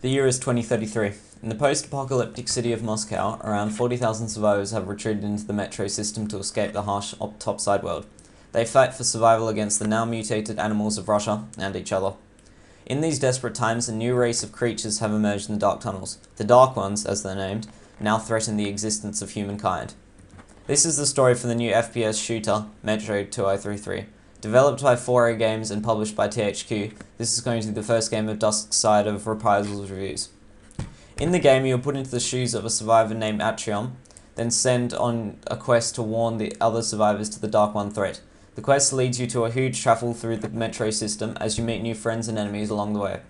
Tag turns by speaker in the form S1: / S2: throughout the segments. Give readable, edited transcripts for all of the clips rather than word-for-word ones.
S1: The year is 2033. In the post-apocalyptic city of Moscow, around 40,000 survivors have retreated into the metro system to escape the harsh topside world. They fight for survival against the now mutated animals of Russia and each other. In these desperate times, a new race of creatures have emerged in the dark tunnels. The Dark Ones, as they're named, now threaten the existence of humankind. This is the story for the new FPS shooter, Metro 2033. Developed by 4A Games and published by THQ, this is going to be the first game of Dusk's side of Reprisals reviews. In the game, you are put into the shoes of a survivor named Atrium, then sent on a quest to warn the other survivors to the Dark One threat. The quest leads you to a huge travel through the metro system as you meet new friends and enemies along the way.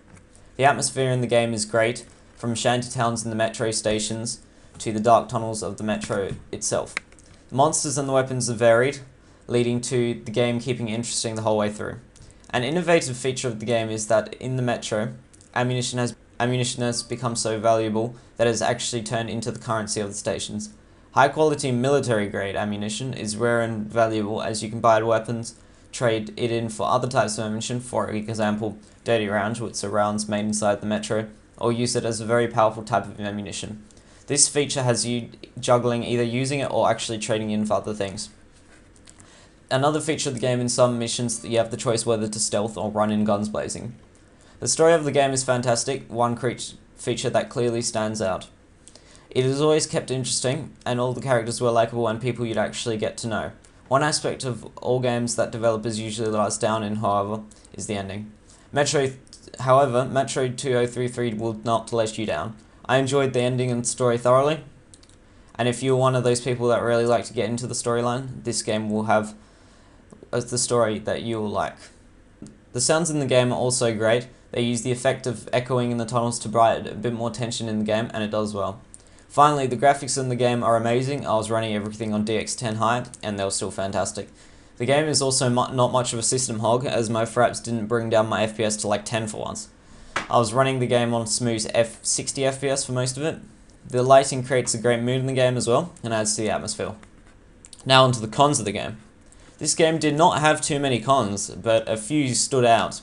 S1: The atmosphere in the game is great, from shanty towns in the metro stations to the dark tunnels of the metro itself. The monsters and the weapons are varied, leading to the game keeping it interesting the whole way through. An innovative feature of the game is that in the metro, ammunition has become so valuable that it has actually turned into the currency of the stations. High quality military grade ammunition is rare and valuable as you can buy weapons, trade it in for other types of ammunition, for example dirty rounds, which are rounds made inside the metro, or use it as a very powerful type of ammunition. This feature has you juggling either using it or actually trading in for other things. Another feature of the game, in some missions that you have the choice whether to stealth or run in guns blazing. The story of the game is fantastic, one feature that clearly stands out. It is always kept interesting, and all the characters were likable and people you'd actually get to know. One aspect of all games that developers usually let us down in, however, is the ending. Metro 2033 will not let you down. I enjoyed the ending and story thoroughly, and if you're one of those people that really like to get into the storyline, this game will have the story that you will like. The sounds in the game are also great. They use the effect of echoing in the tunnels to provide a bit more tension in the game, and it does well. Finally, the graphics in the game are amazing. I was running everything on DX10 high, and they were still fantastic. The game is also not much of a system hog, as my fraps didn't bring down my FPS to like 10 for once. I was running the game on smooth 60 FPS for most of it. The lighting creates a great mood in the game as well, and adds to the atmosphere. Now onto the cons of the game. This game did not have too many cons, but a few stood out.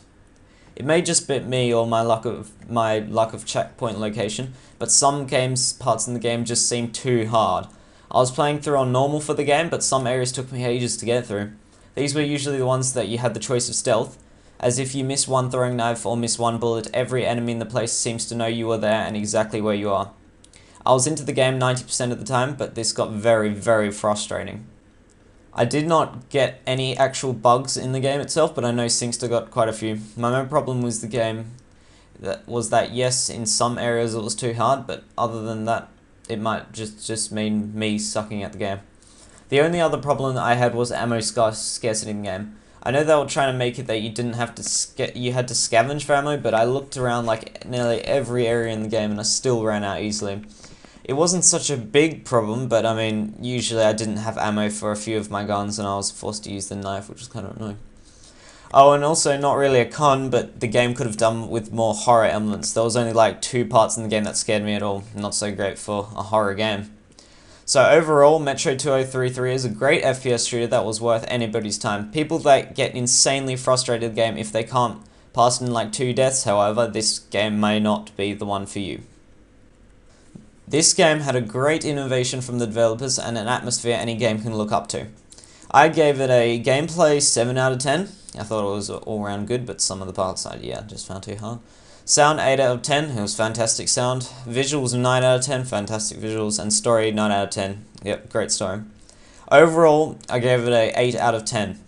S1: It may just be me or my lack of checkpoint location, but some parts in the game just seemed too hard. I was playing through on normal for the game, but some areas took me ages to get through. These were usually the ones that you had the choice of stealth, as if you miss one throwing knife or miss one bullet, every enemy in the place seems to know you are there and exactly where you are. I was into the game 90% of the time, but this got very, very frustrating. I did not get any actual bugs in the game itself, but I know Singster got quite a few. My main problem with the game was that yes, in some areas it was too hard, but other than that, it might just mean me sucking at the game. The only other problem that I had was ammo scarcity in the game. I know they were trying to make it that you didn't have to you had to scavenge for ammo, but I looked around like nearly every area in the game and I still ran out easily. It wasn't such a big problem, but I mean, usually I didn't have ammo for a few of my guns and I was forced to use the knife, which was kind of annoying. Oh, and also not really a con, but the game could have done with more horror elements. There was only like 2 parts in the game that scared me at all. Not so great for a horror game. So overall, Metro 2033 is a great FPS shooter that was worth anybody's time. People that get insanely frustrated with the game if they can't pass in like 2 deaths, however, this game may not be the one for you. This game had a great innovation from the developers and an atmosphere any game can look up to. I gave it a gameplay 7 out of 10. I thought it was all round good, but some of the parts I just found too hard. Sound 8 out of 10, it was fantastic sound. Visuals 9 out of 10, fantastic visuals. And story 9 out of 10, yep, great story. Overall, I gave it a 8 out of 10.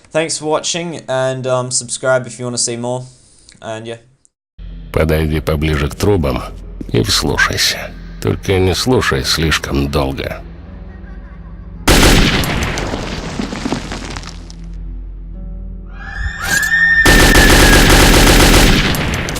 S1: Thanks for watching, and subscribe if you want to see more, and yeah.
S2: Подойди поближе к трубам и вслушайся. Только не слушай слишком долго.